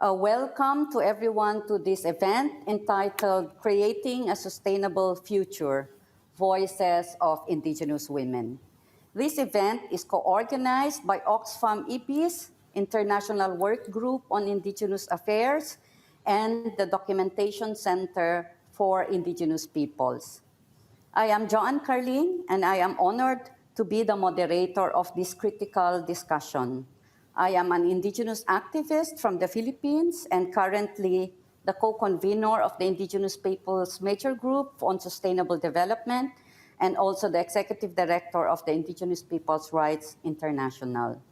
Welcome to everyone to this event entitled Creating a Sustainable Future, Voices of Indigenous Women. This event is co-organized by Oxfam IPIS, International Work Group on Indigenous Affairs, and the Documentation Center for Indigenous Peoples. I am Joanne Carlin, and I am honored to be the moderator of this critical discussion. I am an Indigenous activist from the Philippines and currently the co-convener of the Indigenous Peoples Major Group on Sustainable Development and also the Executive Director of the Indigenous Peoples' Rights International.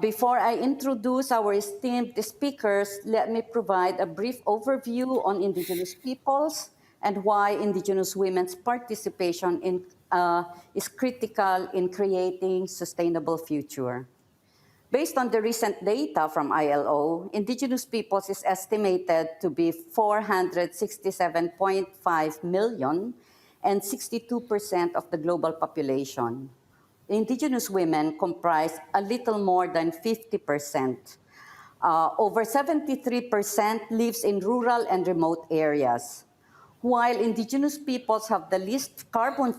Before I introduce our esteemed speakers, let me provide a brief overview on Indigenous peoples and why Indigenous women's participation is critical in creating sustainable future. Based on the recent data from ILO, Indigenous peoples is estimated to be 467.5 million and 62% of the global population. Indigenous women comprise a little more than 50%. Over 73% lives in rural and remote areas. While Indigenous peoples have the least carbon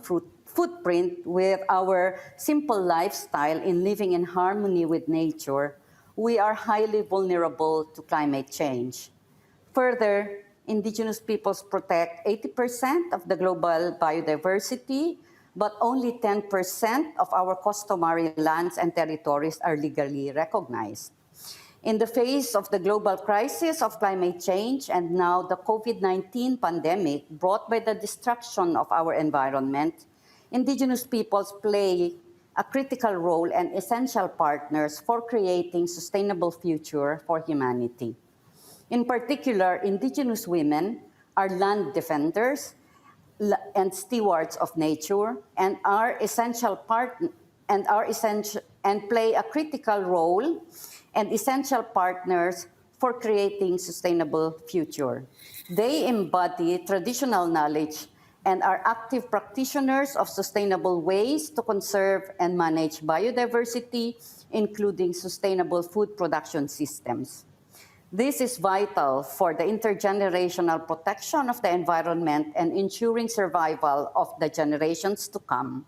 footprint with our simple lifestyle in living in harmony with nature, we are highly vulnerable to climate change. Further, Indigenous peoples protect 80% of the global biodiversity, but only 10% of our customary lands and territories are legally recognized. In the face of the global crisis of climate change and now the COVID-19 pandemic brought by the destruction of our environment, Indigenous peoples play a critical role and essential partners for creating sustainable future for humanity. In particular, Indigenous women are land defenders and stewards of nature and play a critical role and essential partners for creating sustainable future. They embody traditional knowledge and are active practitioners of sustainable ways to conserve and manage biodiversity, including sustainable food production systems. This is vital for the intergenerational protection of the environment and ensuring survival of the generations to come.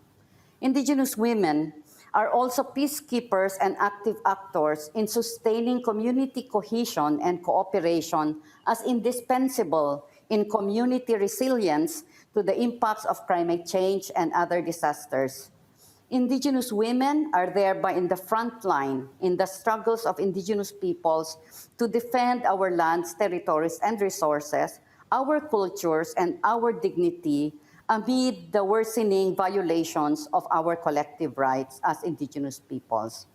Indigenous women are also peacekeepers and active actors in sustaining community cohesion and cooperation as indispensable in community resilience to the impacts of climate change and other disasters. Indigenous women are thereby in the front line in the struggles of Indigenous peoples to defend our lands, territories, and resources, our cultures, and our dignity amid the worsening violations of our collective rights as Indigenous peoples.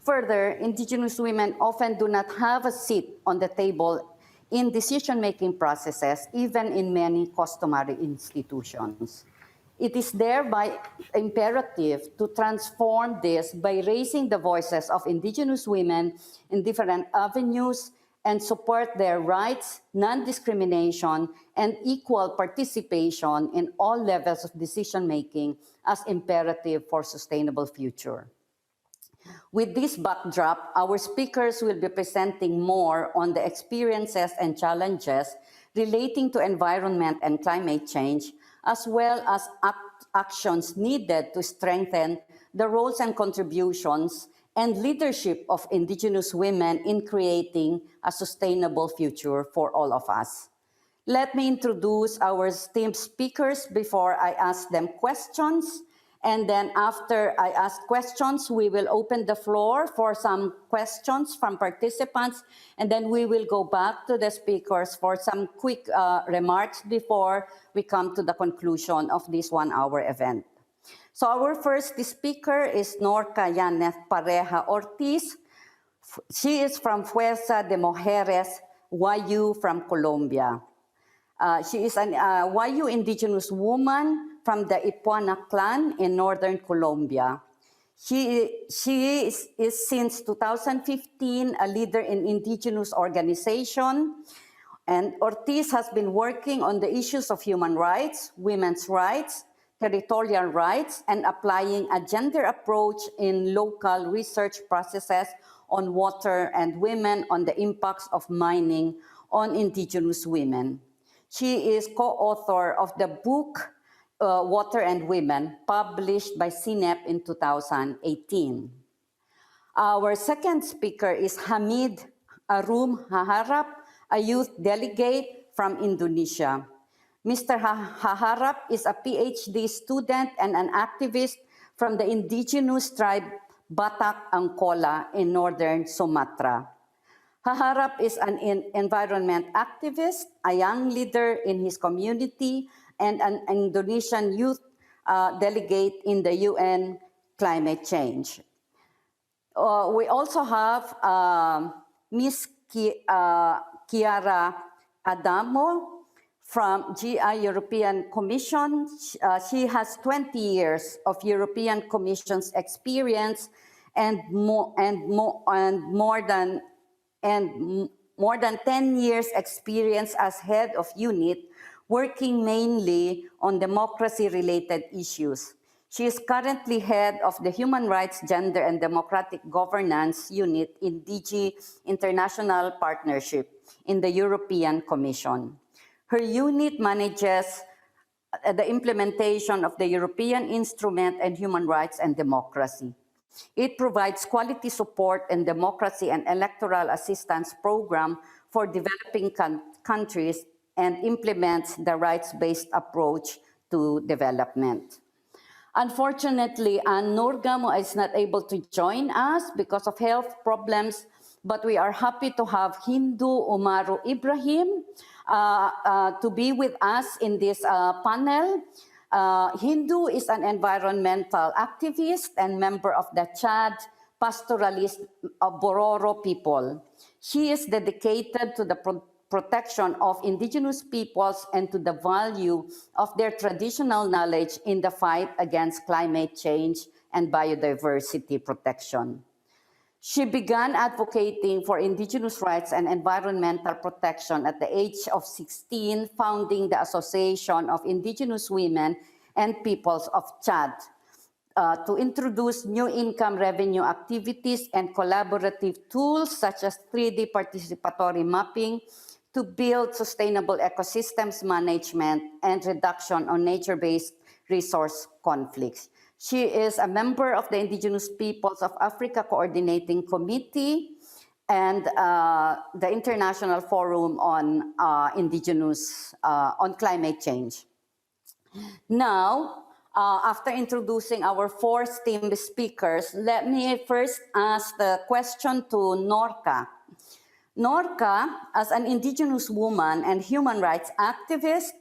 Further, Indigenous women often do not have a seat on the table in decision-making processes, even in many customary institutions. It is thereby imperative to transform this by raising the voices of Indigenous women in different avenues and support their rights, non-discrimination, and equal participation in all levels of decision-making as imperative for sustainable future. With this backdrop, our speakers will be presenting more on the experiences and challenges relating to environment and climate change, as well as actions needed to strengthen the roles and contributions and leadership of Indigenous women in creating a sustainable future for all of us. Let me introduce our esteemed speakers before I ask them questions. And then after I ask questions, we will open the floor for some questions from participants. And then we will go back to the speakers for some quick remarks before we come to the conclusion of this 1-hour event. So our first speaker is Norca Yanez Pareja Ortiz. She is from Fuerza de Mujeres, YU from Colombia. She is an YU indigenous woman from the Ipuana clan in northern Colombia. She is since 2015 a leader in indigenous organization, and Ortiz has been working on the issues of human rights, women's rights, territorial rights, and applying a gender approach in local research processes on Water and Women on the Impacts of Mining on Indigenous Women. She is co-author of the book Water and Women, published by CNEP in 2018. Our second speaker is Hamid Arum Haharap, a youth delegate from Indonesia. Mr. Haharap is a PhD student and an activist from the indigenous tribe Batak Angkola in northern Sumatra. Haharap is an environment activist, a young leader in his community, and an Indonesian youth delegate in the UN climate change. We also have Ms. Chiara Adamo from GI European Commission. She has 20 years of European Commission's experience and more than 10 years experience as head of unit, working mainly on democracy-related issues. She is currently head of the Human Rights, Gender, and Democratic Governance Unit in DG International Partnership in the European Commission. Her unit manages the implementation of the European Instrument on Human Rights and Democracy. It provides quality support in democracy and electoral assistance program for developing countries and implements the rights-based approach to development. Unfortunately, Ann Nurgamo is not able to join us because of health problems, but we are happy to have Hindu Umaru Ibrahim to be with us in this panel. Hindu is an environmental activist and member of the Chad pastoralist Bororo people. She is dedicated to the protection of indigenous peoples and to the value of their traditional knowledge in the fight against climate change and biodiversity protection. She began advocating for indigenous rights and environmental protection at the age of 16, founding the Association of Indigenous Women and Peoples of Chad to introduce new income revenue activities and collaborative tools such as 3D participatory mapping to build sustainable ecosystems management and reduction on nature-based resource conflicts. She is a member of the Indigenous Peoples of Africa Coordinating Committee and the International Forum on Indigenous, on Climate Change. Now, after introducing our four esteemed speakers, let me first ask the question to Norca. Norca, as an Indigenous woman and human rights activist,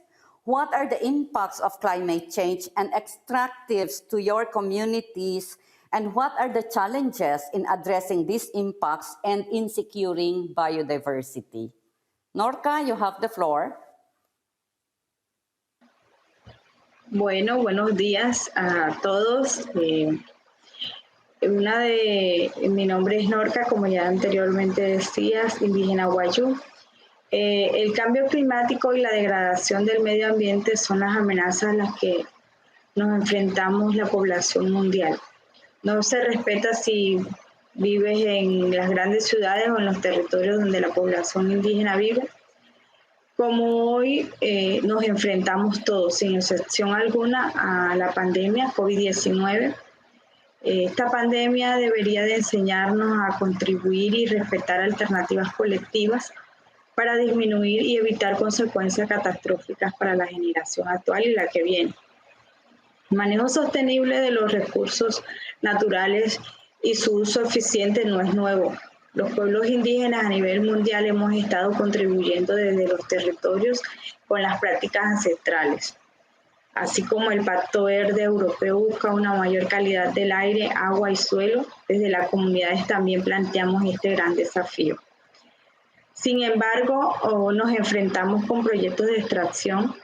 what are the impacts of climate change and extractives to your communities, and what are the challenges in addressing these impacts and in securing biodiversity? Norca, you have the floor. Bueno, buenos días a todos. Mi nombre es Norca, como ya anteriormente decías, indígena Wayuu. El cambio climático y la degradación del medio ambiente son las amenazas a las que nos enfrentamos la población mundial. No se respeta si vives en las grandes ciudades o en los territorios donde la población indígena vive. Como hoy nos enfrentamos todos, sin excepción alguna, a la pandemia COVID-19. Esta pandemia debería de enseñarnos a contribuir y respetar alternativas colectivas para disminuir y evitar consecuencias catastróficas para la generación actual y la que viene. El manejo sostenible de los recursos naturales y su uso eficiente no es nuevo. Los pueblos indígenas a nivel mundial hemos estado contribuyendo desde los territorios con las prácticas ancestrales. Así como el Pacto Verde Europeo busca una mayor calidad del aire, agua y suelo, desde las comunidades también planteamos este gran desafío. Sin embargo, nos enfrentamos con proyectos de extracción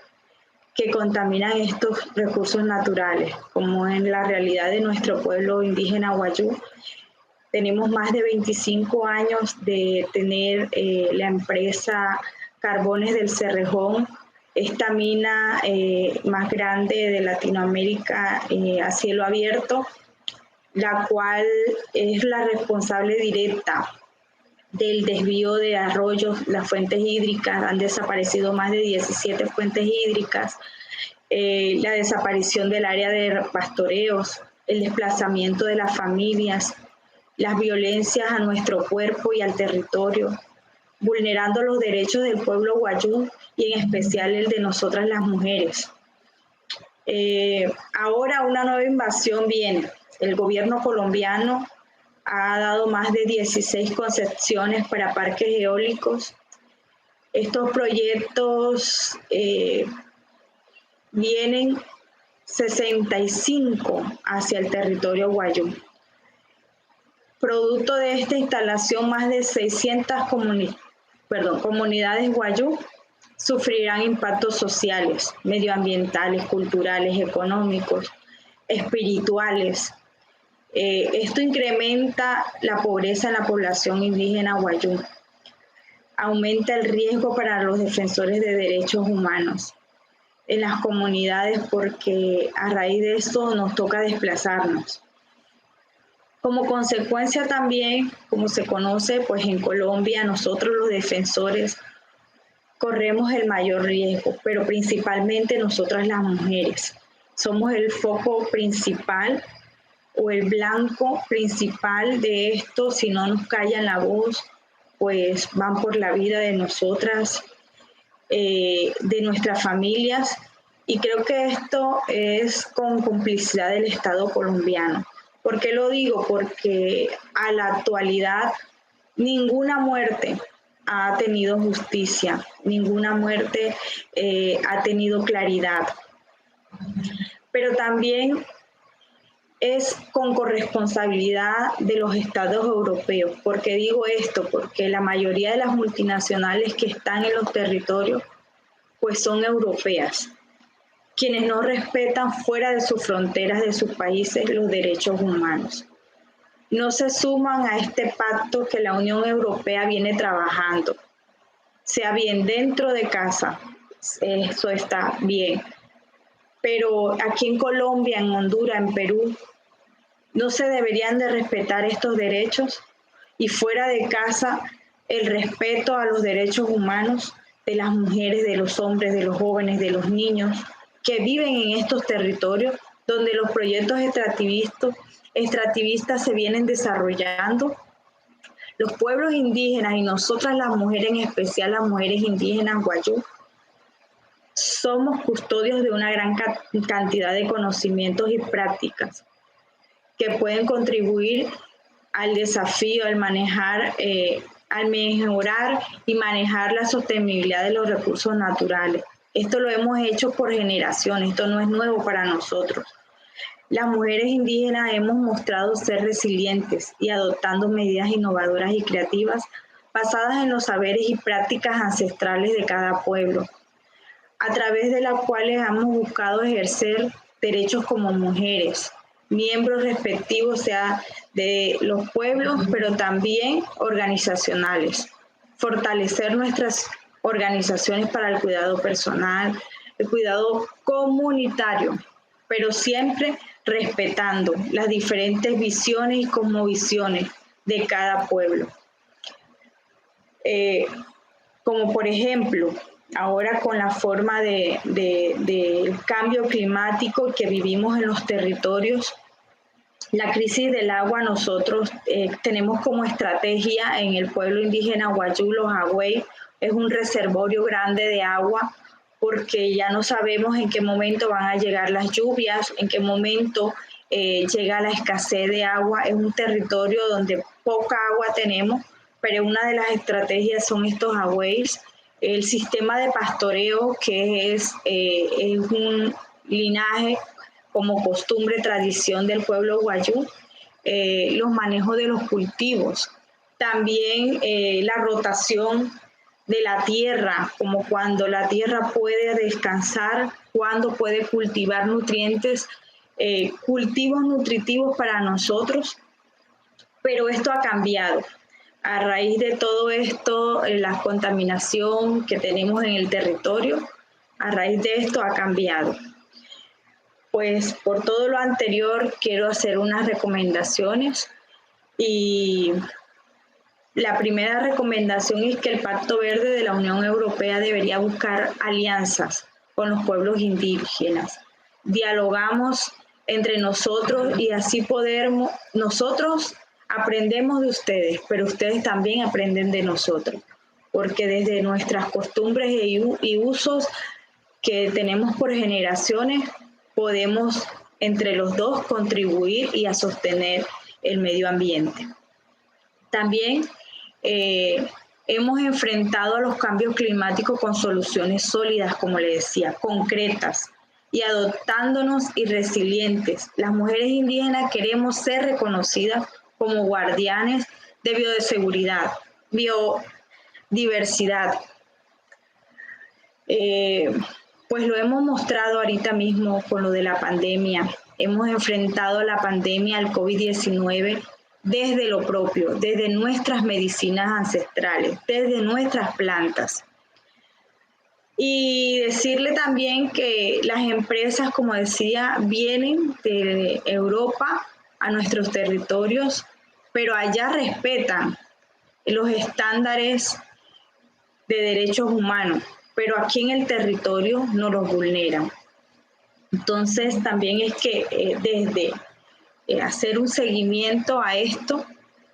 que contaminan estos recursos naturales, como en la realidad de nuestro pueblo indígena Wayuu. Tenemos más de 25 años de tener la empresa Carbones del Cerrejón, esta mina más grande de Latinoamérica a cielo abierto, la cual es la responsable directa del desvío de arroyos, las fuentes hídricas. Han desaparecido más de 17 fuentes hídricas, la desaparición del área de pastoreos, el desplazamiento de las familias, las violencias a nuestro cuerpo y al territorio, vulnerando los derechos del pueblo wayuu y en especial el de nosotras las mujeres. Ahora una nueva invasión viene. El gobierno colombiano ha dado más de 16 concesiones para parques eólicos. Estos proyectos vienen 65 hacia el territorio wayuu. Producto de esta instalación, más de 600 comunidades wayuu sufrirán impactos sociales, medioambientales, culturales, económicos, espirituales. Esto incrementa la pobreza en la población indígena wayuu, aumenta el riesgo para los defensores de derechos humanos en las comunidades, porque a raíz de esto nos toca desplazarnos. Como consecuencia también, como se conoce, pues en Colombia nosotros los defensores corremos el mayor riesgo, pero principalmente nosotras las mujeres. Somos el foco principal o el blanco principal de esto. Si no nos callan la voz, pues van por la vida de nosotras, de nuestras familias. Y creo que esto es con complicidad del Estado colombiano. ¿Por qué lo digo? Porque a la actualidad ninguna muerte ha tenido justicia, ninguna muerte ha tenido claridad. Pero también es con corresponsabilidad de los estados europeos. ¿Por qué digo esto? Porque la mayoría de las multinacionales que están en los territorios pues son europeas, quienes no respetan fuera de sus fronteras de sus países los derechos humanos. No se suman a este pacto que la Unión Europea viene trabajando, sea bien dentro de casa, eso está bien, pero aquí en Colombia, en Honduras, en Perú, no se deberían de respetar estos derechos, y fuera de casa el respeto a los derechos humanos de las mujeres, de los hombres, de los jóvenes, de los niños que viven en estos territorios donde los proyectos extractivistas se vienen desarrollando. Los pueblos indígenas y nosotras las mujeres, en especial las mujeres indígenas wayuu, somos custodios de una gran cantidad de conocimientos y prácticas que pueden contribuir al desafío, al mejorar y manejar la sostenibilidad de los recursos naturales. Esto lo hemos hecho por generaciones, esto no es nuevo para nosotros. Las mujeres indígenas hemos mostrado ser resilientes y adoptando medidas innovadoras y creativas basadas en los saberes y prácticas ancestrales de cada pueblo, a través de las cuales hemos buscado ejercer derechos como mujeres, miembros respectivos, sea de los pueblos, pero también organizacionales. Fortalecer nuestras organizaciones para el cuidado personal, el cuidado comunitario, pero siempre respetando las diferentes visiones y cosmovisiones de cada pueblo. Como por ejemplo, ahora con la forma del cambio climático que vivimos en los territorios, la crisis del agua, nosotros tenemos como estrategia en el pueblo indígena wayuu, los agüey, es un reservorio grande de agua, porque ya no sabemos en qué momento van a llegar las lluvias, en qué momento llega la escasez de agua. Es un territorio donde poca agua tenemos, pero una de las estrategias son estos agüeys. El sistema de pastoreo, que es un linaje como costumbre, tradición del pueblo wayuu, los manejos de los cultivos, también la rotación de la tierra, como cuando la tierra puede descansar, cuando puede cultivar nutrientes, cultivos nutritivos para nosotros. Pero esto ha cambiado. A raíz de todo esto, la contaminación que tenemos en el territorio, a raíz de esto ha cambiado. Pues por todo lo anterior quiero hacer unas recomendaciones y la primera recomendación es que el Pacto Verde de la Unión Europea debería buscar alianzas con los pueblos indígenas. Dialogamos entre nosotros y así nosotros aprendemos de ustedes, pero ustedes también aprenden de nosotros, porque desde nuestras costumbres y usos que tenemos por generaciones podemos entre los dos contribuir y a sostener el medio ambiente. También hemos enfrentado a los cambios climáticos con soluciones sólidas, como le decía, concretas y adoptándonos y resilientes. Las mujeres indígenas queremos ser reconocidas como guardianes de biodiversidad. Pues lo hemos mostrado ahorita mismo con lo de la pandemia. Hemos enfrentado la pandemia, el COVID-19, desde lo propio, desde nuestras medicinas ancestrales, desde nuestras plantas. Y decirle también que las empresas, como decía, vienen de Europa a nuestros territorios, pero allá respetan los estándares de derechos humanos, pero aquí en el territorio no los vulneran. Entonces también es que desde hacer un seguimiento a esto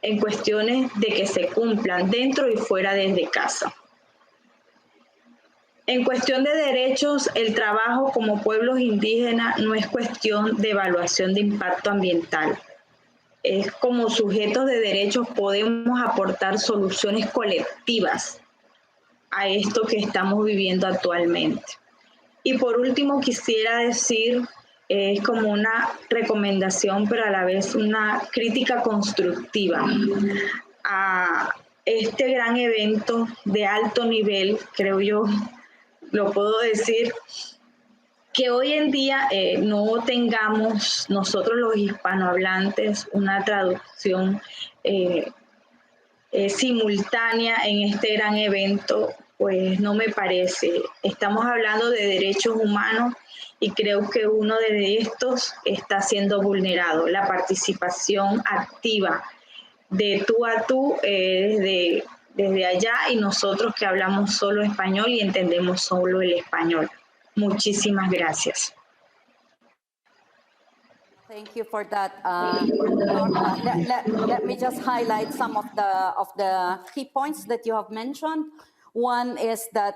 en cuestiones de que se cumplan dentro y fuera desde casa. En cuestión de derechos, el trabajo como pueblos indígenas no es cuestión de evaluación de impacto ambiental. Es como sujetos de derechos podemos aportar soluciones colectivas a esto que estamos viviendo actualmente. Y por último quisiera decir, es como una recomendación, pero a la vez una crítica constructiva a este gran evento de alto nivel, creo yo, lo puedo decir, que hoy en día no tengamos nosotros los hispanohablantes una traducción simultánea en este gran evento, pues no me parece. Estamos hablando de derechos humanos y creo que uno de estos está siendo vulnerado. La participación activa de tú a tú desde allá y nosotros que hablamos solo español y entendemos solo el español. Muchísimas gracias. Thank you for that, Norma. Let me just highlight some of the key points that you have mentioned. One is that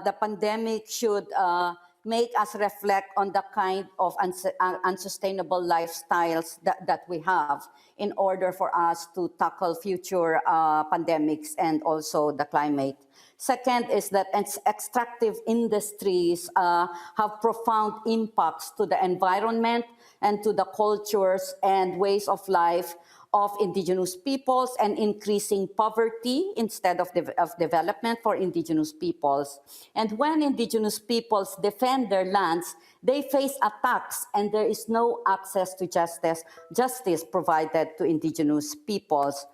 the pandemic should make us reflect on the kind of unsustainable lifestyles that we have in order for us to tackle future pandemics and also the climate. Second is that extractive industries have profound impacts to the environment and to the cultures and ways of life of indigenous peoples and increasing poverty instead of development for indigenous peoples. And when indigenous peoples defend their lands, they face attacks and there is no access to justice provided to indigenous peoples.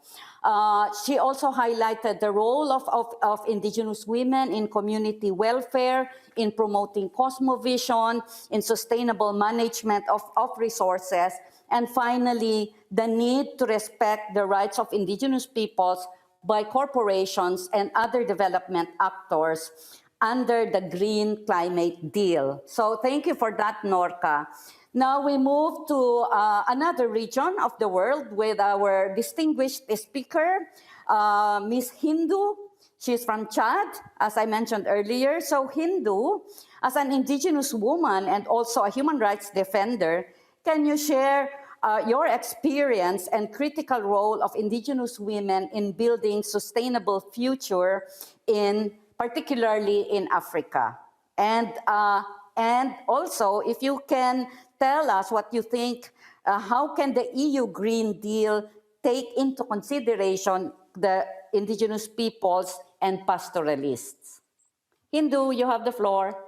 She also highlighted the role of indigenous women in community welfare, in promoting cosmovision, in sustainable management of resources, and finally, the need to respect the rights of indigenous peoples by corporations and other development actors under the Green Climate Deal. So thank you for that, Norca. Now we move to another region of the world with our distinguished speaker, Ms. Hindu. She's from Chad, as I mentioned earlier. So Hindu, as an indigenous woman and also a human rights defender, can you share your experience and critical role of indigenous women in building sustainable future particularly in Africa? And also, if you can tell us what you think, how can the EU Green Deal take into consideration the indigenous peoples and pastoralists? Hindu, you have the floor.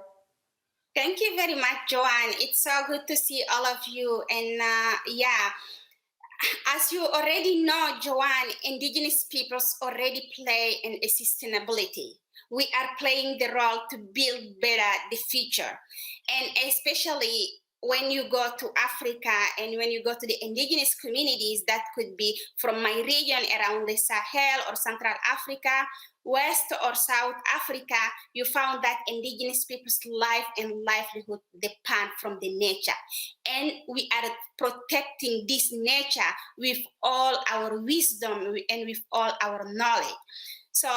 Thank you very much, Joanne. It's so good to see all of you. And as you already know, Joanne, indigenous peoples already play in sustainability. We are playing the role to build better the future. And especially when you go to Africa and when you go to the indigenous communities, that could be from my region around the Sahel or Central Africa, West or South Africa, you found that indigenous people's life and livelihood depend from the nature. And we are protecting this nature with all our wisdom and with all our knowledge. So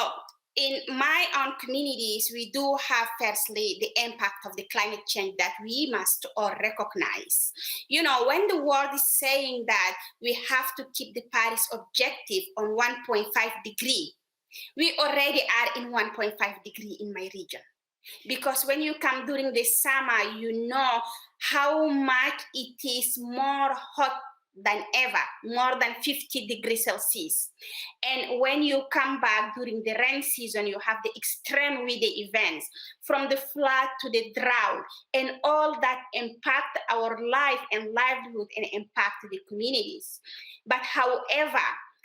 in my own communities, we do have firstly the impact of the climate change that we must all recognize. You know, when the world is saying that we have to keep the Paris objective on 1.5 degree, we already are in 1.5 degree in my region. Because when you come during the summer, you know how much it is more hot than ever, more than 50 degrees Celsius. And when you come back during the rain season, you have the extreme weather events, from the flood to the drought, and all that impact our life and livelihood and impact the communities. But however,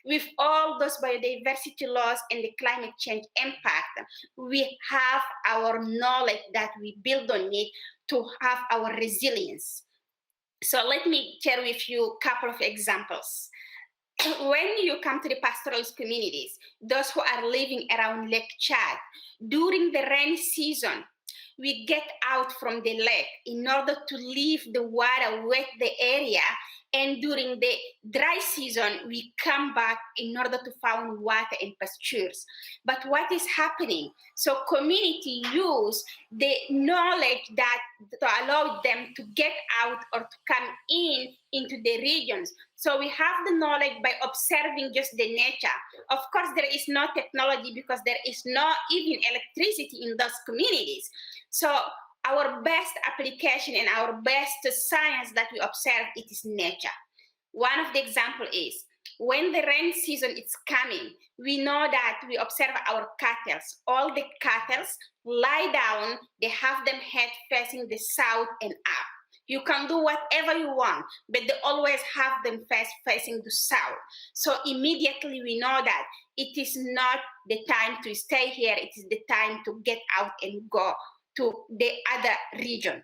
with all those biodiversity laws and the climate change impact, we have our knowledge that we build on it to have our resilience. So let me share with you a couple of examples. When you come to the pastoralist communities, those who are living around Lake Chad, during the rain season, we get out from the lake in order to leave the water wet the area. And during the dry season, we come back in order to find water in pastures. But what is happening? So community use the knowledge that to allow them to get out or to come into the regions. So we have the knowledge by observing just the nature. Of course, there is no technology because there is no even electricity in those communities. So our best application and our best science that we observe, it is nature. One of the example is when the rain season is coming, we know that we observe our cattle. All the cattle lie down, they have them head facing the south and up. You can do whatever you want, but they always have them facing the south. So immediately we know that it is not the time to stay here, it is the time to get out and go to the other region.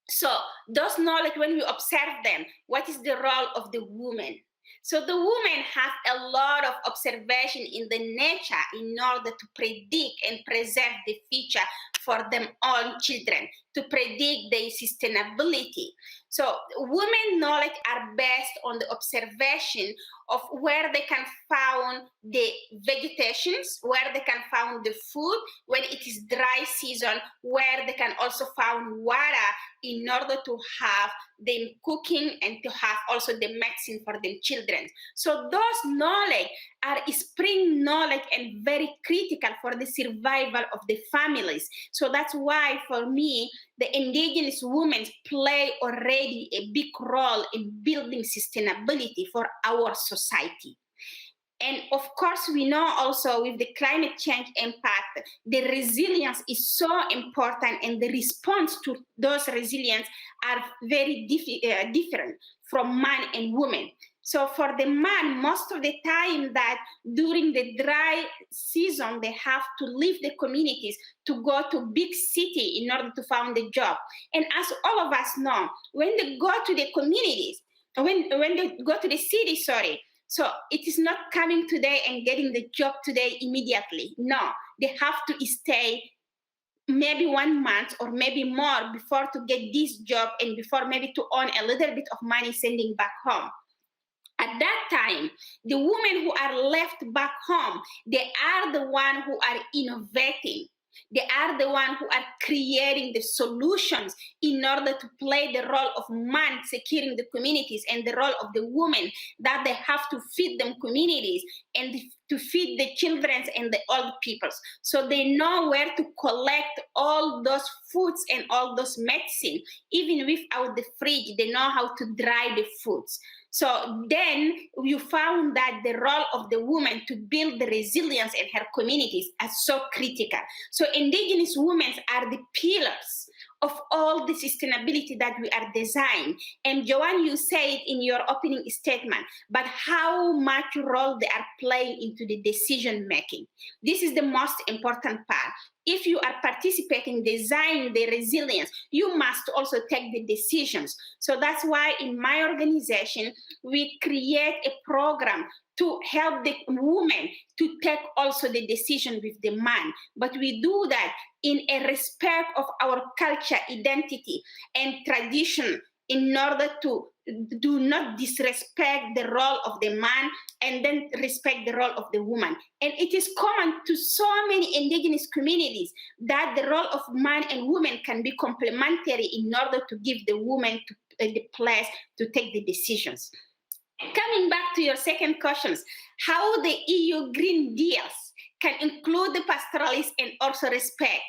So those knowledge, when we observe them, what is the role of the woman? So the women have a lot of observation in the nature in order to predict and preserve the future for them own children, to predict their sustainability. So women knowledge are based on the observation of where they can find the vegetations, where they can find the food when it is dry season, where they can also find water in order to have them cooking and to have also the medicine for their children. So those knowledge are spring knowledge and very critical for the survival of the families. So that's why for me, the indigenous women play already a big role in building sustainability for our society. And of course, we know also with the climate change impact, the resilience is so important and the response to those resilience are very different from man and woman. So for the man, most of the time that during the dry season, they have to leave the communities to go to big city in order to find a job. And as all of us know, when they go to the communities, when they go to the city, so it is not coming today and getting the job today immediately. No, they have to stay maybe 1 month or maybe more before to get this job and before maybe to earn a little bit of money sending back home. At that time, the women who are left back home, they are the ones who are innovating. They are the ones who are creating the solutions in order to play the role of man securing the communities and the role of the woman that they have to feed them communities and to feed the children and the old peoples. So they know where to collect all those foods and all those medicine. Even without the fridge, they know how to dry the foods. So then you found that the role of the woman to build the resilience in her communities are so critical. So indigenous women are the pillars of all the sustainability that we are designing. And Joanne, you said in your opening statement, but how much role they are playing into the decision making. This is the most important part. if you are participating, designing the resilience, you must also take the decisions. So that's why in my organization, we create a program to help the woman to take also the decision with the man. But we do that in a respect of our culture, identity, and tradition, in order to do not disrespect the role of the man and then respect the role of the woman. And it is common to so many indigenous communities that the role of man and woman can be complementary in order to give the woman the place to take the decisions. Coming back to your second questions, how the EU Green Deals can include the pastoralists and also respect.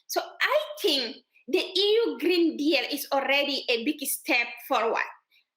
So I think the EU Green Deal is already a big step forward.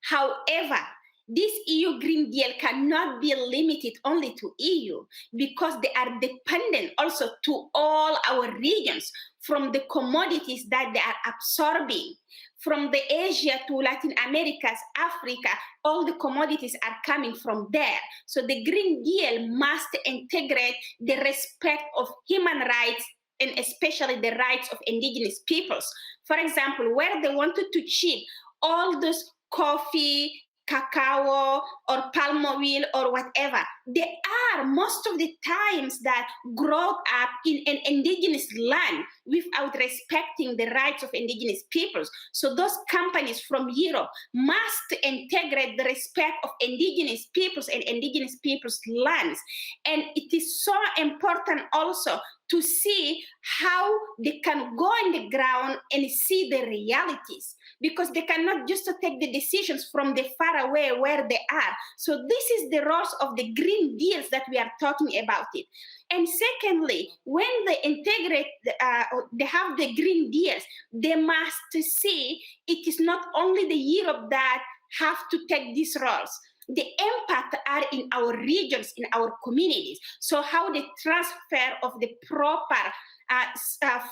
However, this EU Green Deal cannot be limited only to EU because they are dependent also to all our regions, from the commodities that they are absorbing. From the Asia to Latin America, Africa, all the commodities are coming from there. So the Green Deal must integrate the respect of human rights and especially the rights of indigenous peoples. For example, where they wanted to cheat all those coffee, cacao, or palm oil, or whatever, they are most of the times that grow up in an indigenous land without respecting the rights of indigenous peoples. So those companies from Europe must integrate the respect of indigenous peoples and indigenous peoples' lands. And it is so important also to see how they can go on the ground and see the realities, because they cannot just take the decisions from the far away where they are. So this is the roles of the Green Deals that we are talking about it. And secondly, when they integrate, they have the Green Deals, they must see it is not only the Europe that have to take these roles. The impact are in our regions, in our communities. So how the transfer of the proper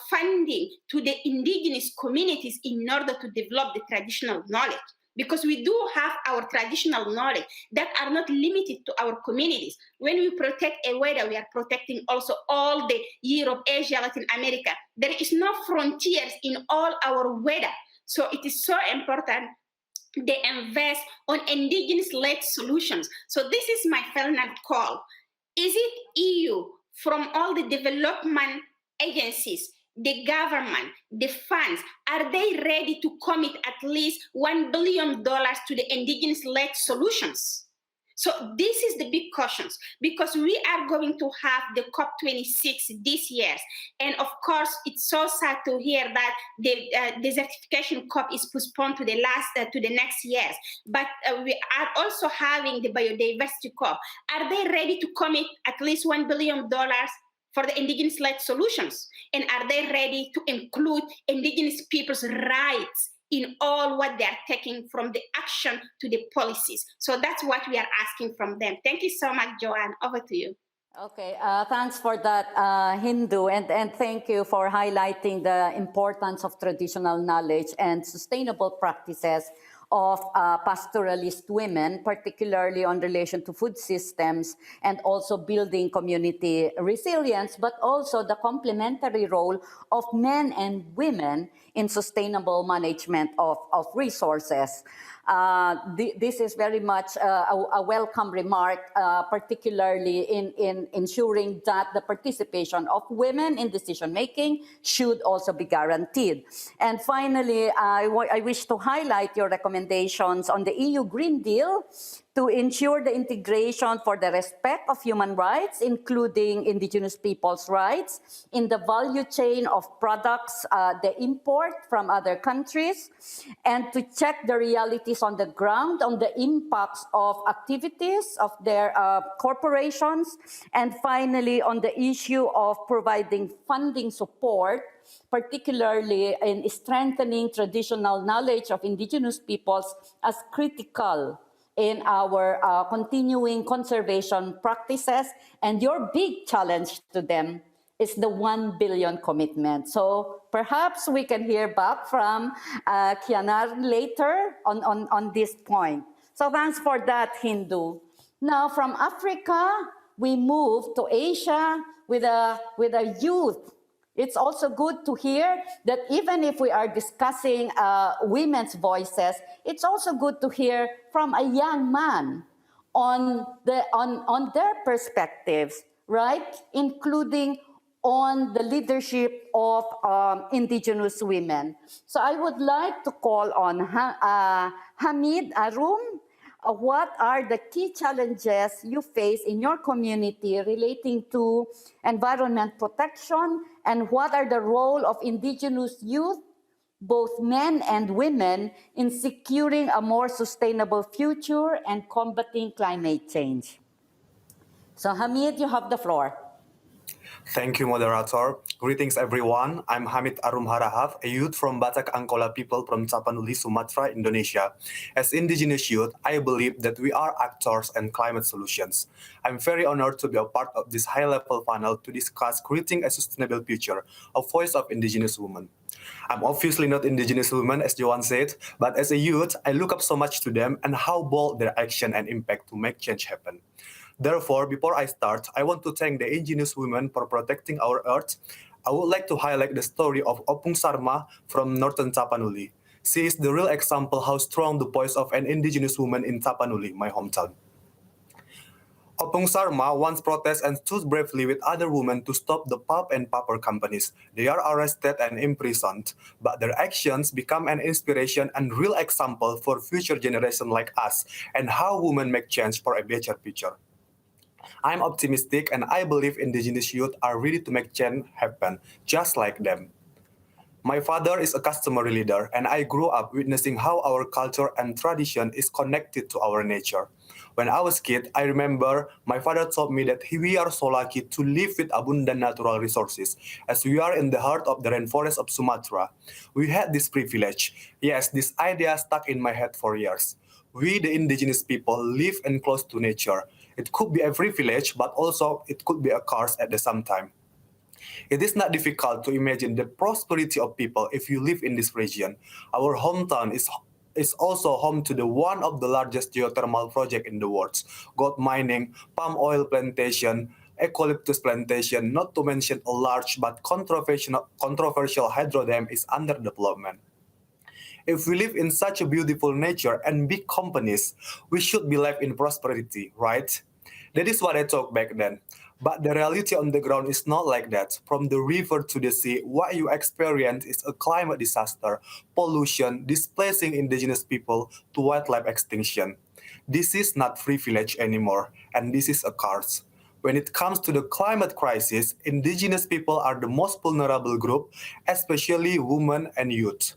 funding to the indigenous communities in order to develop the traditional knowledge. Because we do have our traditional knowledge that are not limited to our communities. When we protect a weather, we are protecting also all the Europe, Asia, Latin America. There is no frontiers in all our weather. So it is so important they invest on indigenous-led solutions. So this is my final call. Is it EU, from all the development agencies, the government, the funds, are they ready to commit at least $1 billion to the indigenous-led solutions? So this is the big questions, because we are going to have the COP26 this year. And of course, it's so sad to hear that the desertification COP is postponed to the next years. But we are also having the biodiversity COP. Are they ready to commit at least $1 billion for the indigenous-led solutions? And are they ready to include indigenous people's rights in all what they are taking, from the action to the policies? So that's what we are asking from them. Thank you so much, Joanne. Over to you. Okay, thanks for that, Hindu, and thank you for highlighting the importance of traditional knowledge and sustainable practices of pastoralist women, particularly on relation to food systems and also building community resilience, but also the complementary role of men and women in sustainable management of resources. This is very much a welcome remark, particularly in ensuring that the participation of women in decision-making should also be guaranteed. And finally, I wish to highlight your recommendations on the EU Green Deal to ensure the integration for the respect of human rights, including indigenous people's rights, in the value chain of products they import from other countries, and to check the realities on the ground on the impacts of activities of their corporations, and finally on the issue of providing funding support, particularly in strengthening traditional knowledge of indigenous peoples as critical in our continuing conservation practices. And your big challenge to them is the 1 billion commitment. So perhaps we can hear back from Kianar later on this point. So thanks for that, Hindu. Now from Africa, we move to Asia with a youth It's also good to hear that even if we are discussing women's voices, it's also good to hear from a young man on their perspectives, right? Including on the leadership of indigenous women. So I would like to call on Hamid Arum. What are the key challenges you face in your community relating to environment protection, and what are the role of indigenous youth, both men and women, in securing a more sustainable future and combating climate change? So Hamid, you have the floor. Thank you, moderator. Greetings, everyone. I'm Hamid Arum Harahap, a youth from Batak Angkola people from Tapanuli, Sumatra, Indonesia. As indigenous youth, I believe that we are actors in climate solutions. I'm very honored to be a part of this high-level panel to discuss creating a sustainable future, a voice of indigenous women. I'm obviously not indigenous woman, as Johan said, but as a youth, I look up so much to them and how bold their action and impact to make change happen. Therefore, before I start, I want to thank the indigenous women for protecting our earth. I would like to highlight the story of Opung Sarma from northern Tapanuli. She is the real example how strong the voice of an indigenous woman in Tapanuli, my hometown. Opung Sarma once protested and stood bravely with other women to stop the pulp and paper companies. They are arrested and imprisoned, but their actions become an inspiration and real example for future generations like us and how women make change for a better future. I'm optimistic and I believe indigenous youth are ready to make change happen, just like them. My father is a customary leader and I grew up witnessing how our culture and tradition is connected to our nature. When I was a kid, I remember my father told me that we are so lucky to live with abundant natural resources, as we are in the heart of the rainforest of Sumatra. We had this privilege. Yes, this idea stuck in my head for years. We, the indigenous people, live in close to nature. It could be a privilege, but also it could be a curse at the same time. It is not difficult to imagine the prosperity of people if you live in this region. Our hometown is also home to one of the largest geothermal projects in the world, gold mining, palm oil plantation, eucalyptus plantation, not to mention a large but controversial hydro dam is under development. If we live in such a beautiful nature and big companies, we should be live in prosperity, right? That is what I thought back then. But the reality on the ground is not like that. From the river to the sea, what you experience is a climate disaster, pollution, displacing indigenous people to wildlife extinction. This is not privilege anymore, and this is a curse. When it comes to the climate crisis, indigenous people are the most vulnerable group, especially women and youth.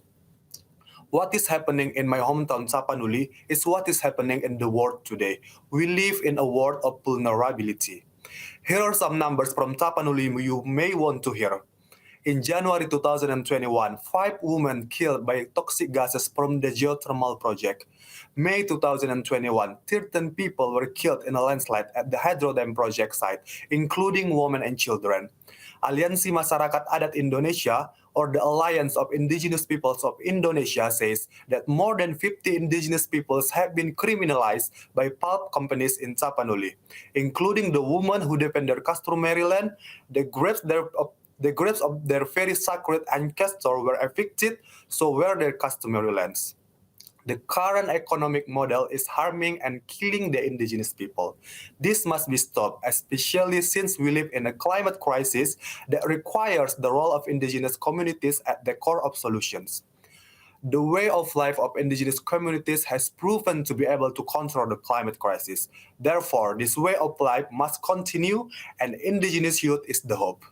What is happening in my hometown Tapanuli is what is happening in the world today. We live in a world of vulnerability. Here are some numbers from Tapanuli you may want to hear. In January 2021, 5 women killed by toxic gases from the geothermal project. May 2021, 13 people were killed in a landslide at the hydro dam project site, including women and children. Aliansi Masyarakat Adat Indonesia, or the Alliance of Indigenous Peoples of Indonesia, says that more than 50 indigenous peoples have been criminalized by pulp companies in Tapanuli, including the women who defend their customary land, the graves of their very sacred ancestors were evicted, so were their customary lands. The current economic model is harming and killing the indigenous people. This must be stopped, especially since we live in a climate crisis that requires the role of indigenous communities at the core of solutions. The way of life of indigenous communities has proven to be able to control the climate crisis. Therefore, this way of life must continue, and indigenous youth is the hope.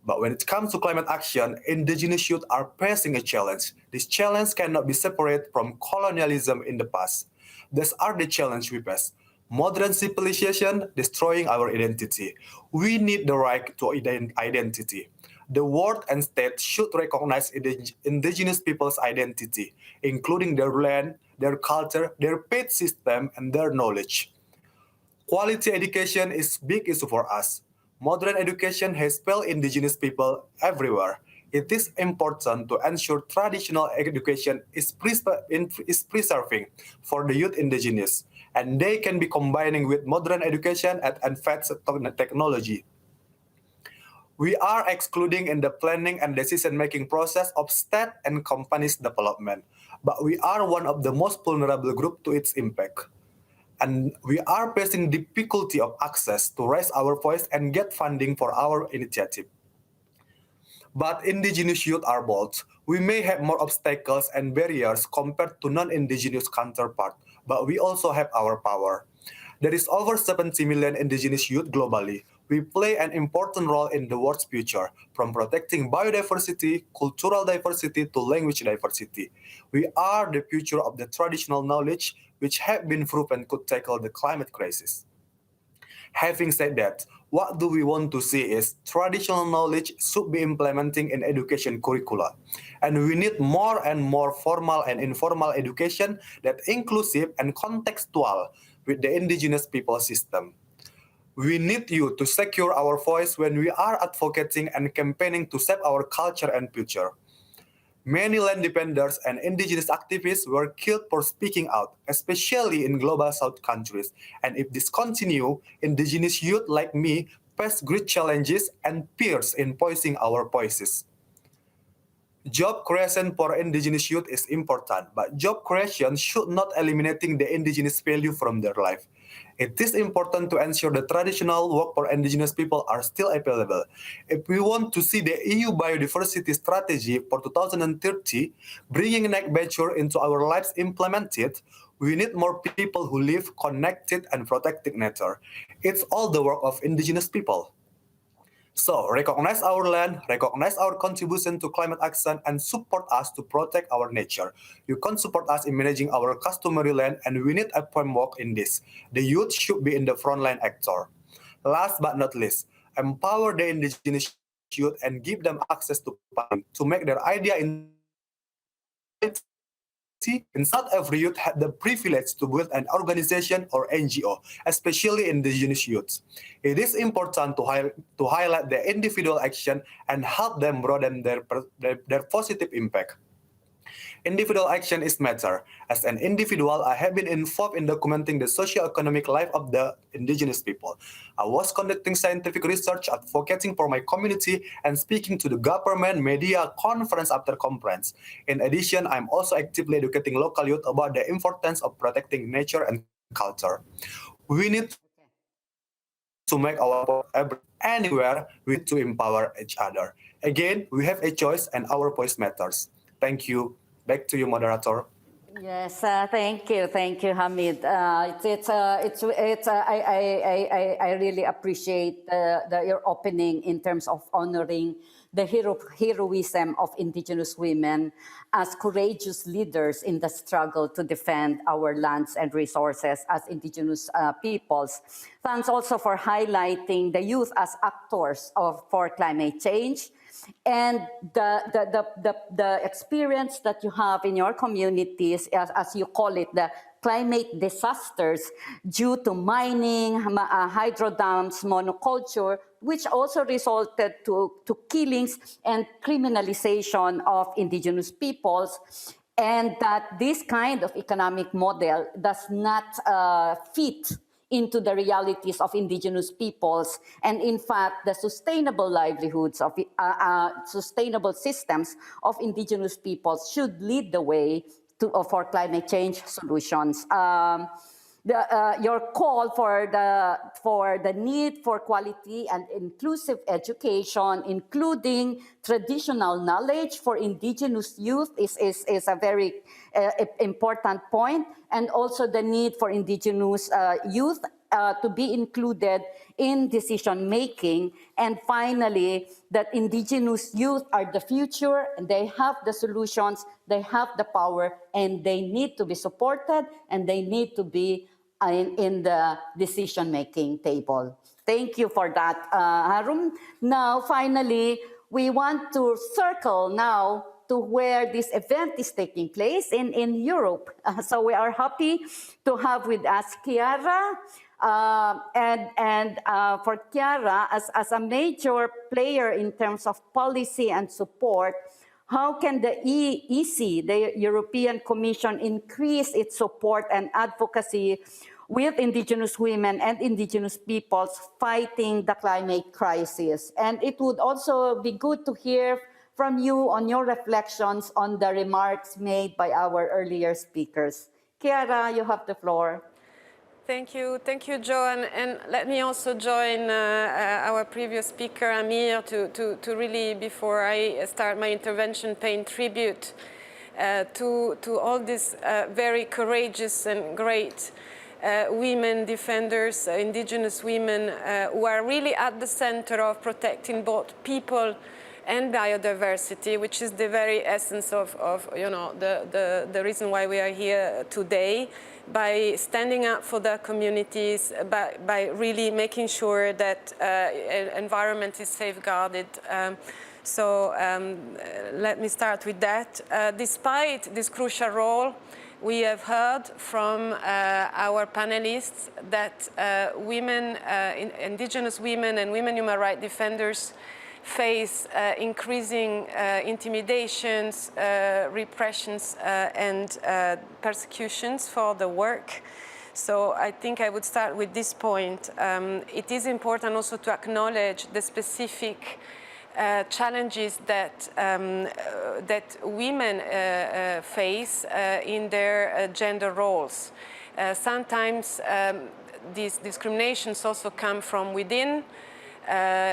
But when it comes to climate action, indigenous youth are facing a challenge. This challenge cannot be separated from colonialism in the past. These are the challenges we face. Modern civilization destroying our identity. We need the right to identity. The world and state should recognize indigenous people's identity, including their land, their culture, their faith system, and their knowledge. Quality education is a big issue for us. Modern education has failed indigenous people everywhere. It is important to ensure traditional education is preserving for the youth indigenous, and they can be combining with modern education and advanced technology. We are excluding in the planning and decision-making process of state and companies' development, but we are one of the most vulnerable group to its impact. And we are facing difficulty of access to raise our voice and get funding for our initiative. But indigenous youth are bold. We may have more obstacles and barriers compared to non-indigenous counterparts, but we also have our power. There is over 70 million indigenous youth globally. We play an important role in the world's future, from protecting biodiversity, cultural diversity, to language diversity. We are the future of the traditional knowledge, which have been proven could tackle the climate crisis. Having said that, what do we want to see is traditional knowledge should be implementing in education curricula. And we need more and more formal and informal education that inclusive and contextual with the indigenous people system. We need you to secure our voice when we are advocating and campaigning to save our culture and future. Many land defenders and indigenous activists were killed for speaking out, especially in global south countries. And if this continue, indigenous youth like me face great challenges and fears in voicing our voices. Job creation for indigenous youth is important, but job creation should not eliminating the indigenous value from their life. It is important to ensure the traditional work for indigenous people are still available. If we want to see the EU biodiversity strategy for 2030 bringing nature into our lives implemented, we need more people who live connected and protecting nature. It's all the work of indigenous people. So, recognize our land, recognize our contribution to climate action, and support us to protect our nature. You can support us in managing our customary land, and we need a framework in this. The youth should be in the frontline actor. Last but not least, empower the indigenous youth and give them access to funding to make their idea into reality. Since not every youth had the privilege to build an organization or NGO, especially indigenous youths. It is important to highlight their individual action and help them broaden their positive impact. Individual action is matter. As an individual, I have been involved in documenting the socio-economic life of the indigenous people. I was conducting scientific research, advocating for my community, and speaking to the government, media, conference after conference. In addition, I'm also actively educating local youth about the importance of protecting nature and culture. We need to make our voice anywhere. We need to empower each other. Again, we have a choice and our voice matters. Thank you. Back to you, moderator. Yes, thank you, Hamid. I really appreciate your opening in terms of honoring the heroism of indigenous women as courageous leaders in the struggle to defend our lands and resources as indigenous peoples. Thanks also for highlighting the youth as actors for climate change. And the experience that you have in your communities, as you call it, the climate disasters due to mining, hydro dams, monoculture, which also resulted to killings and criminalization of indigenous peoples, and that this kind of economic model does not fit into the realities of indigenous peoples. And in fact, the sustainable livelihoods of sustainable systems of indigenous peoples should lead the way for climate change solutions. Your call for the need for quality and inclusive education, including traditional knowledge for indigenous youth, is a very important point, and also the need for indigenous youth to be included in decision making. And finally, that indigenous youth are the future, and they have the solutions, they have the power, and they need to be supported, and they need to be in the decision-making table. Thank you for that, Harun. Now, finally, we want to circle now to where this event is taking place in Europe. So we are happy to have with us Chiara. For Chiara, as a major player in terms of policy and support, how can the EC, the European Commission, increase its support and advocacy with Indigenous women and Indigenous peoples fighting the climate crisis. And it would also be good to hear from you on your reflections on the remarks made by our earlier speakers. Chiara, you have the floor. Thank you, Joe, and let me also join our previous speaker, Amir, to really, before I start my intervention, paying tribute to all these very courageous and great women defenders, Indigenous women, who are really at the center of protecting both people and biodiversity, which is the very essence of the reason why we are here today, by standing up for their communities, by really making sure that environment is safeguarded. Let me start with that. Despite this crucial role, we have heard from our panelists that Indigenous women and women human rights defenders face increasing intimidations, repressions, and persecutions for the work. So I think I would start with this point. It is important also to acknowledge the specific challenges that women face in their gender roles. Sometimes these discriminations also come from within,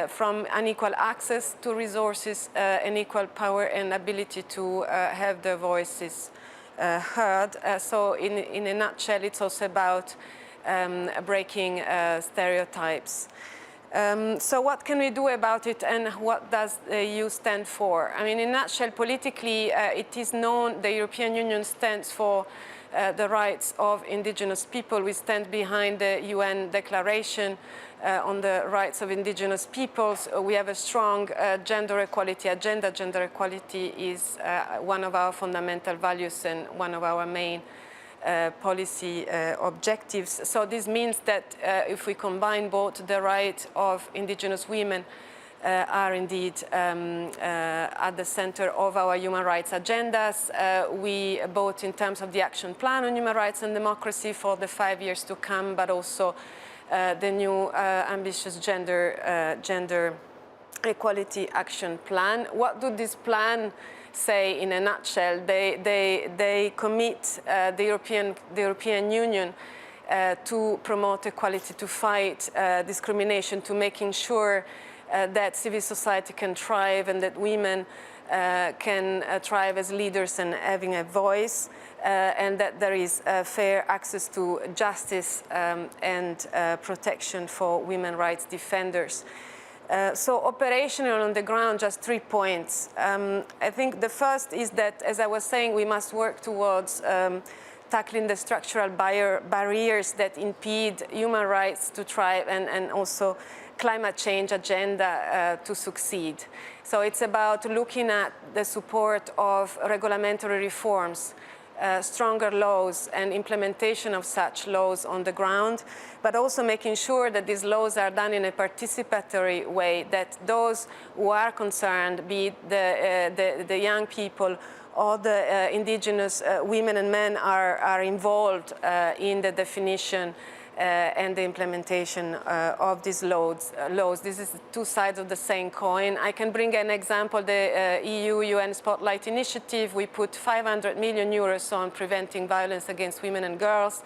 from unequal access to resources, unequal power and ability to have their voices heard. So in a nutshell, it's also about breaking stereotypes. So what can we do about it, and what does the EU stand for? I mean, in a nutshell, politically, it is known the European Union stands for the rights of Indigenous people. We stand behind the UN Declaration on the rights of Indigenous peoples. We have a strong gender equality agenda. Gender equality is one of our fundamental values and one of our main policy objectives. So this means that if we combine both the rights of Indigenous women are indeed at the center of our human rights agendas. We, both in terms of the action plan on human rights and democracy for the 5 years to come, but also the new ambitious gender equality action plan. What do this plan say in a nutshell? They commit the European Union to promote equality, to fight discrimination, to making sure that civil society can thrive and that women can thrive as leaders and having a voice, and that there is fair access to justice and protection for women rights defenders. So operational on the ground, just 3 points. I think the first is that, as I was saying, we must work towards tackling the structural barriers that impede human rights to thrive and also climate change agenda to succeed. So it's about looking at the support of regulatory reforms, stronger laws and implementation of such laws on the ground, but also making sure that these laws are done in a participatory way, that those who are concerned, be it the young people or the indigenous women and men, are involved in the definition and the implementation of these laws. This is two sides of the same coin. I can bring an example, the EU-UN Spotlight Initiative. We put 500 million euros on preventing violence against women and girls.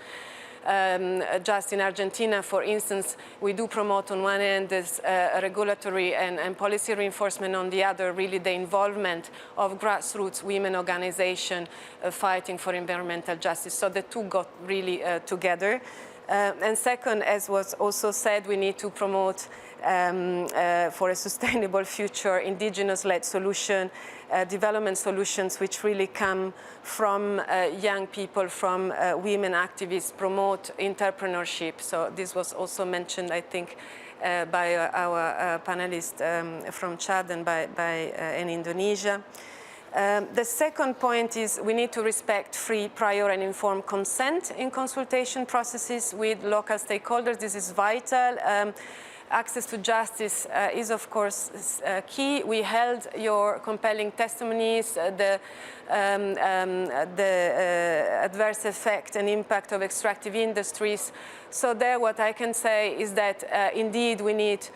Just in Argentina, for instance, we do promote on one end this regulatory and policy reinforcement, on the other, really the involvement of grassroots women organizations fighting for environmental justice. So the two got really together. And second, as was also said, we need to promote for a sustainable future indigenous-led solution, development solutions which really come from young people, from women activists, promote entrepreneurship. So this was also mentioned, I think, by our panelist from Chad and in Indonesia. The second point is we need to respect free, prior and informed consent in consultation processes with local stakeholders. This is vital. access to justice is, of course, key. We held your compelling testimonies, the adverse effect and impact of extractive industries. So there, what I can say is that indeed we need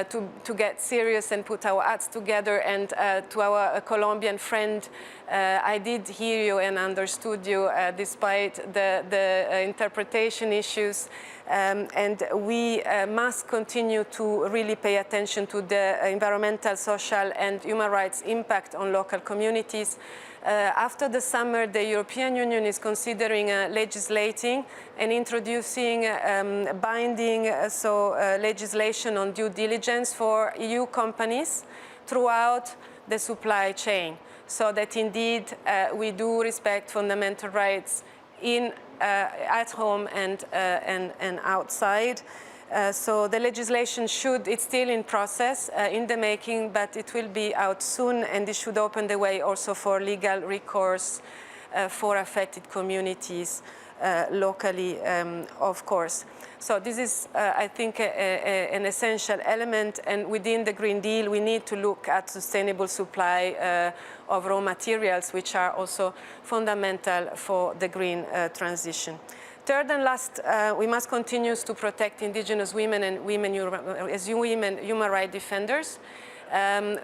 to get serious and put our acts together. And to our Colombian friend, I did hear you and understood you despite the interpretation issues. And we must continue to really pay attention to the environmental, social, and human rights impact on local communities. After the summer, the European Union is considering legislating and introducing binding legislation on due diligence for EU companies throughout the supply chain, so that indeed we do respect fundamental rights at home and outside. So the legislation it's still in process, in the making, but it will be out soon, and it should open the way also for legal recourse for affected communities locally, of course. So this is, I think, an essential element, and within the Green Deal, we need to look at sustainable supply of raw materials, which are also fundamental for the green transition. Third and last, we must continue to protect indigenous women and human rights defenders.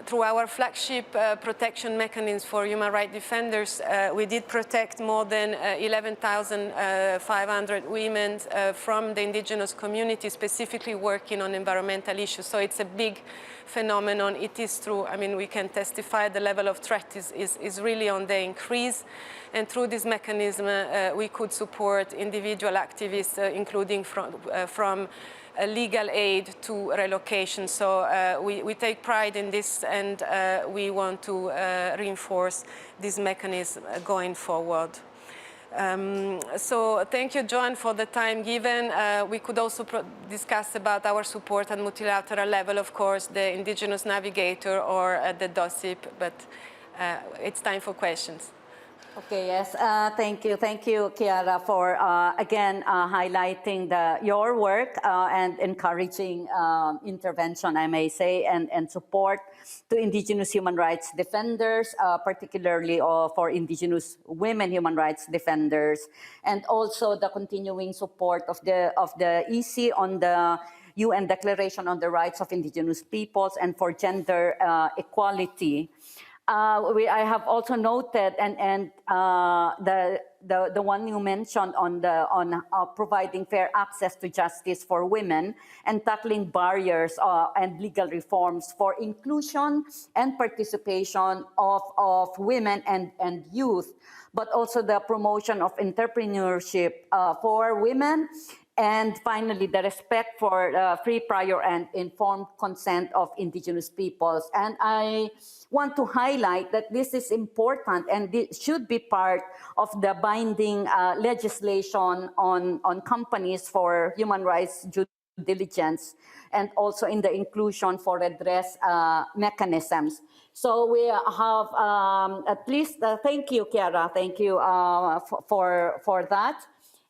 Through our flagship protection mechanisms for human rights defenders, we did protect more than 11,500 women from the indigenous community, specifically working on environmental issues. So it's a big phenomenon. It is true. I mean, we can testify the level of threat is really on the increase. And through this mechanism, we could support individual activists, including from legal aid to relocation. So we take pride in this, and we want to reinforce this mechanism going forward. So thank you, Joan, for the time given. We could also discuss about our support at multilateral level, of course, the Indigenous Navigator or the DOSIP, but it's time for questions. Okay, yes, thank you, Chiara, for again highlighting your work and encouraging intervention, I may say, and support to indigenous human rights defenders, particularly for indigenous women human rights defenders, and also the continuing support of the EC on the UN Declaration on the Rights of Indigenous Peoples and for gender equality. I have also noted and the one you mentioned on providing fair access to justice for women and tackling barriers and legal reforms for inclusion and participation of women and youth, but also the promotion of entrepreneurship for women. And finally, the respect for free, prior, and informed consent of indigenous peoples. And I want to highlight that this is important and it should be part of the binding legislation on companies for human rights due diligence, and also in the inclusion for redress mechanisms. So we have at least, thank you, Chiara, thank you for that.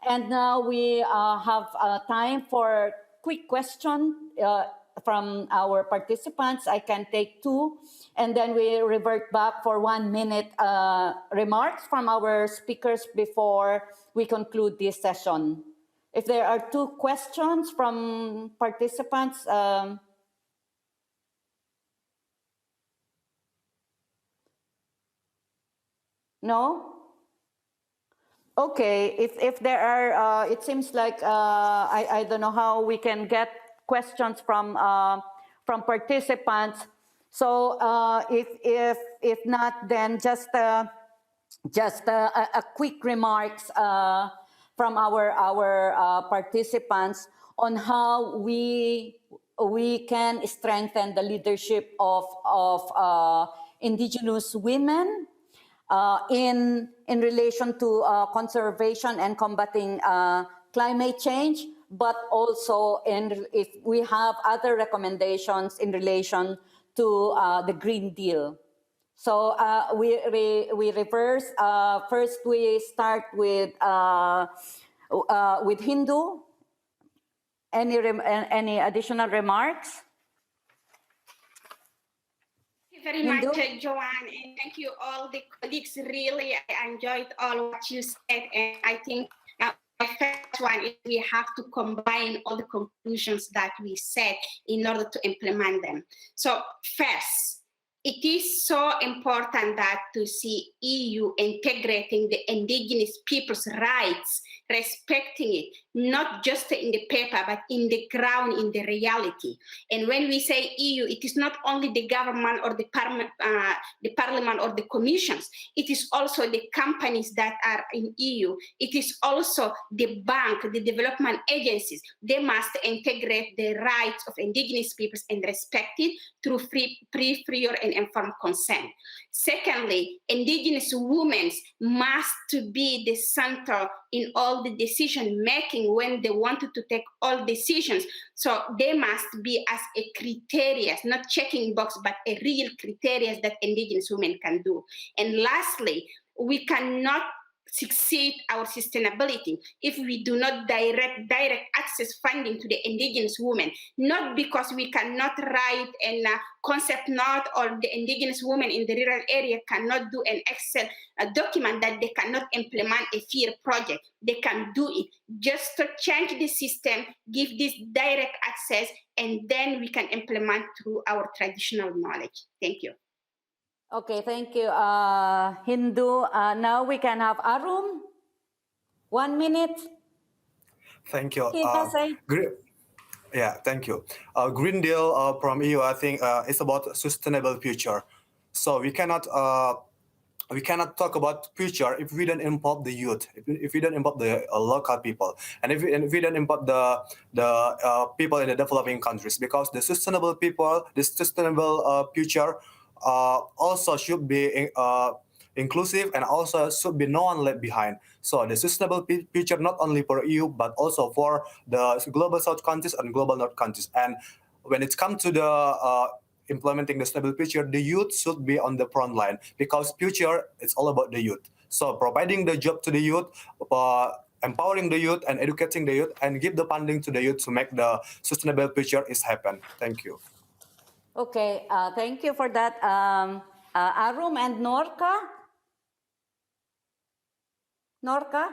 And now we have time for quick question from our participants. I can take two, and then we revert back for 1 minute remarks from our speakers before we conclude this session. If there are two questions from participants, no? Okay, if there are, it seems like I don't know how we can get questions from participants. So if not, then just a quick remarks from our participants on how we can strengthen the leadership of indigenous women in relation to conservation and combating climate change, but also if we have other recommendations in relation to the Green Deal. So we reverse. First, we start with Hindu. Any additional remarks? Thank you very much, Joanne, and thank you all the colleagues. Really, I enjoyed all what you said, and I think the first one is we have to combine all the conclusions that we said in order to implement them. So first, it is so important that to see EU integrating the indigenous people's rights, respecting it, not just in the paper, but in the ground, in the reality. And when we say EU, it is not only the government or the parliament or the commissions, it is also the companies that are in EU. It is also the bank, the development agencies. They must integrate the rights of indigenous peoples and respect it through free, prior, and informed consent. Secondly, indigenous women must be the center in all the decision making when they wanted to take all decisions. So they must be as a criteria, not checking box, but a real criteria that indigenous women can do. And lastly, we cannot succeed our sustainability if we do not direct access funding to the indigenous women, not because we cannot write a concept note or the indigenous women in the rural area cannot do an Excel document that they cannot implement a field project. They can do it. Just to change the system, give this direct access, and then we can implement through our traditional knowledge. Thank you. Okay, thank you, Hindu. Now we can have Arum. 1 minute. Thank you. Say. Yeah, thank you. Green Deal from EU, I think, is about sustainable future. So we cannot talk about future if we don't involve the youth, if we don't involve the local people, and if we don't involve the people in the developing countries, because the sustainable people, the sustainable future also should be inclusive and also should be no one left behind. So the sustainable future not only for EU but also for the global South countries and global North countries. And when it comes to the implementing the sustainable future, the youth should be on the front line, because future is all about the youth. So providing the job to the youth, empowering the youth and educating the youth, and give the funding to the youth to make the sustainable future is happen. Thank you. Okay, thank you for that, Arum and Norca. Norca.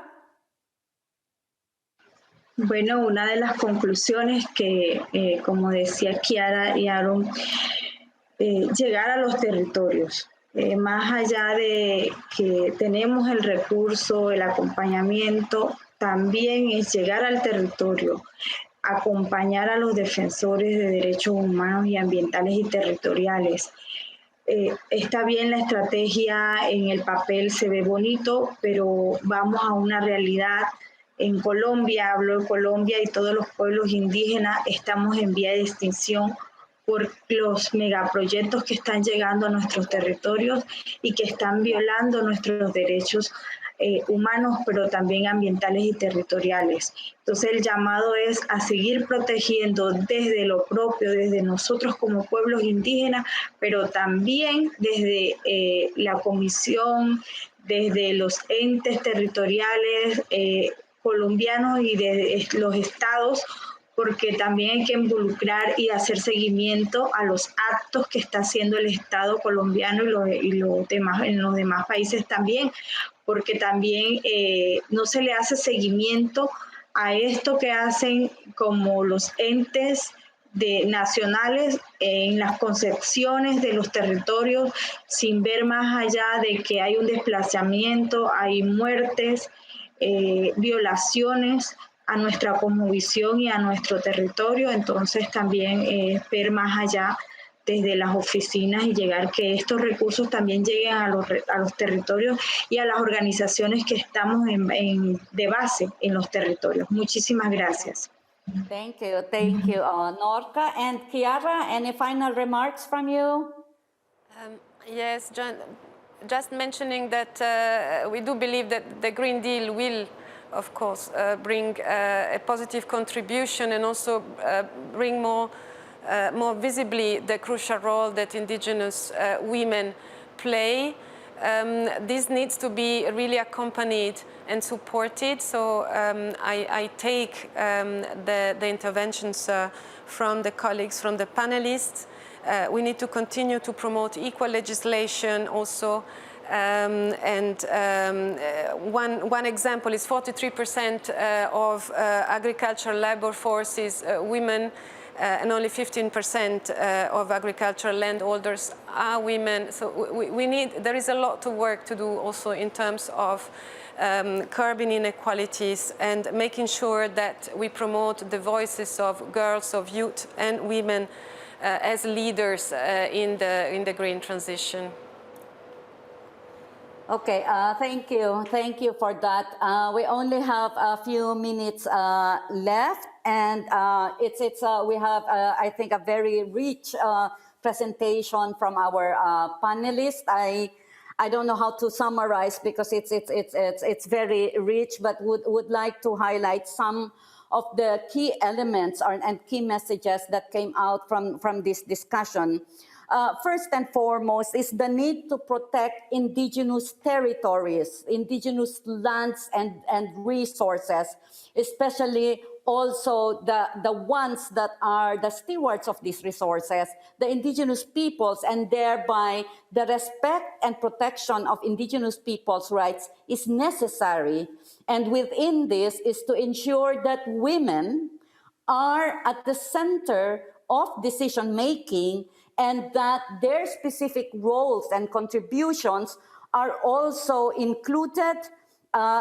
Bueno, una de las conclusiones que, como decía Kiara y Arum, llegar a los territorios. Más allá de que tenemos el recurso, el acompañamiento, también es llegar al territorio, acompañar a los defensores de derechos humanos y ambientales y territoriales. Está bien la estrategia, en el papel se ve bonito, pero vamos a una realidad. En Colombia, hablo de Colombia, y todos los pueblos indígenas estamos en vía de extinción por los megaproyectos que están llegando a nuestros territorios y que están violando nuestros derechos humanos, pero también ambientales y territoriales. Entonces el llamado es a seguir protegiendo desde lo propio, desde nosotros como pueblos indígenas, pero también desde la Comisión, desde los entes territoriales colombianos y de los estados, porque también hay que involucrar y hacer seguimiento a los actos que está haciendo el Estado colombiano y los demás, en los demás países también, porque también no se le hace seguimiento a esto que hacen como los entes nacionales en las concepciones de los territorios, sin ver más allá de que hay un desplazamiento, hay muertes, violaciones a nuestra cosmovisión y a nuestro territorio. Entonces también ver más allá desde las oficinas y llegar que estos recursos también lleguen a los territorios y a las organizaciones que estamos de base en los territorios. Muchísimas gracias. Thank you, Norca. And Kiara, any final remarks from you? Yes, John, just mentioning that we do believe that the Green Deal will, of course, bring a positive contribution and also bring more visibly the crucial role that indigenous women play. this needs to be really accompanied and supported. So I take the interventions from the colleagues, from the panelists. We need to continue to promote equal legislation also. One example is 43% of agricultural labor force is women, and only 15% of agricultural landholders are women. So there is a lot of work to do also in terms of curbing inequalities and making sure that we promote the voices of girls, of youth and women as leaders in the green transition. Okay, thank you. Thank you for that. We only have a few minutes left, and we have, I think, a very rich presentation from our panelists. I don't know how to summarize because it's very rich, but would like to highlight some of the key elements and key messages that came out from this discussion. First and foremost is the need to protect indigenous territories, indigenous lands and resources, especially also the ones that are the stewards of these resources, the indigenous peoples, and thereby the respect and protection of indigenous peoples' rights is necessary. And within this is to ensure that women are at the center of decision making and that their specific roles and contributions are also included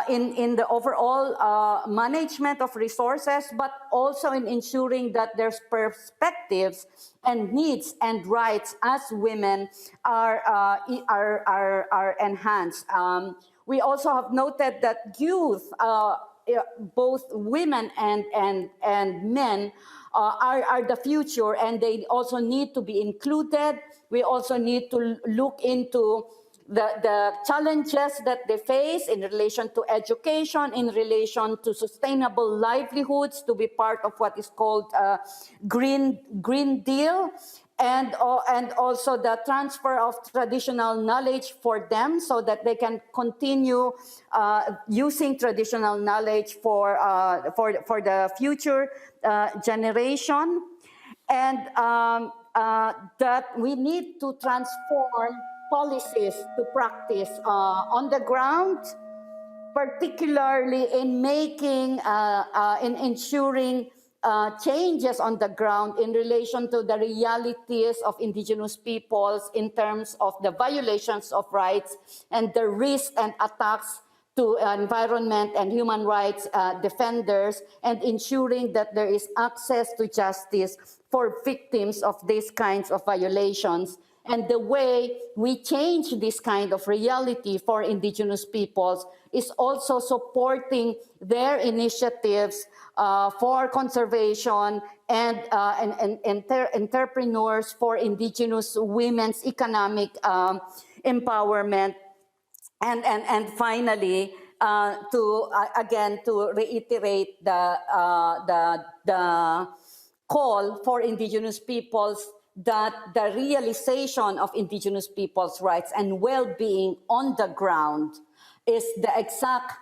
in the overall management of resources, but also in ensuring that their perspectives and needs and rights as women are enhanced. We also have noted that youth, both women and men, are the future, and they also need to be included. We also need to look into the challenges that they face in relation to education, in relation to sustainable livelihoods, to be part of what is called Green Deal, and also the transfer of traditional knowledge for them so that they can continue using traditional knowledge for the future generation, and that we need to transform policies to practice on the ground, particularly in making, in ensuring changes on the ground in relation to the realities of indigenous peoples in terms of the violations of rights and the risks and attacks to environment and human rights defenders, and ensuring that there is access to justice for victims of these kinds of violations. And the way we change this kind of reality for indigenous peoples is also supporting their initiatives for conservation and entrepreneurs for indigenous women's economic empowerment. And finally, to reiterate the call for indigenous peoples that the realization of indigenous peoples' rights and well-being on the ground is the exact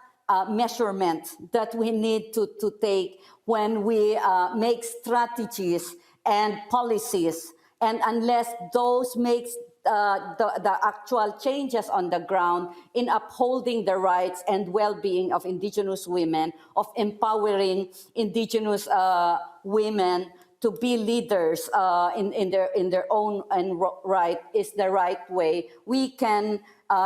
measurement that we need to take when we make strategies and policies. And unless those make the actual changes on the ground in upholding the rights and well-being of indigenous women, of empowering indigenous women to be leaders in their own and right, is the right way, we can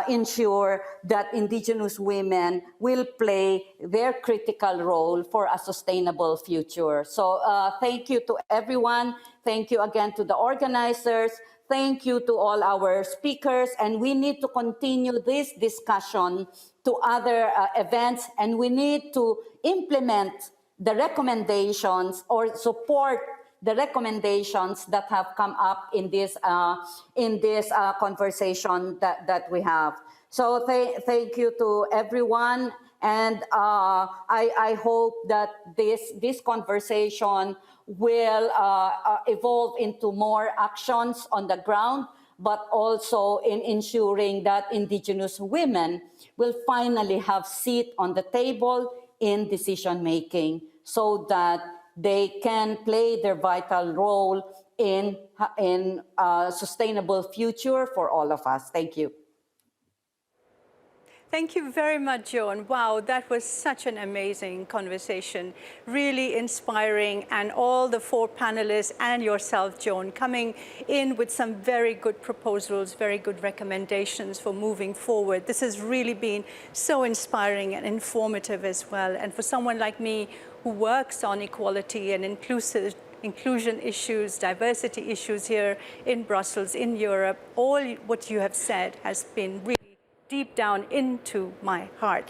ensure that indigenous women will play their critical role for a sustainable future. So thank you to everyone. Thank you again to the organizers. Thank you to all our speakers. And we need to continue this discussion to other events, and we need to implement the recommendations or support the recommendations that have come up in this conversation that we have. So thank you to everyone, and I hope that this conversation will evolve into more actions on the ground. but also in ensuring that Indigenous women will finally have seat on the table in decision making so that they can play their vital role in a sustainable future for all of us. Thank you. Thank you very much, Joan. Wow, that was such an amazing conversation, really inspiring, and all the 4 panelists and yourself, Joan, coming in with some very good proposals, very good recommendations for moving forward. This has really been so inspiring and informative as well. And for someone like me who works on equality and inclusion issues, diversity issues here in Brussels, in Europe, all what you have said has been really deep down into my heart.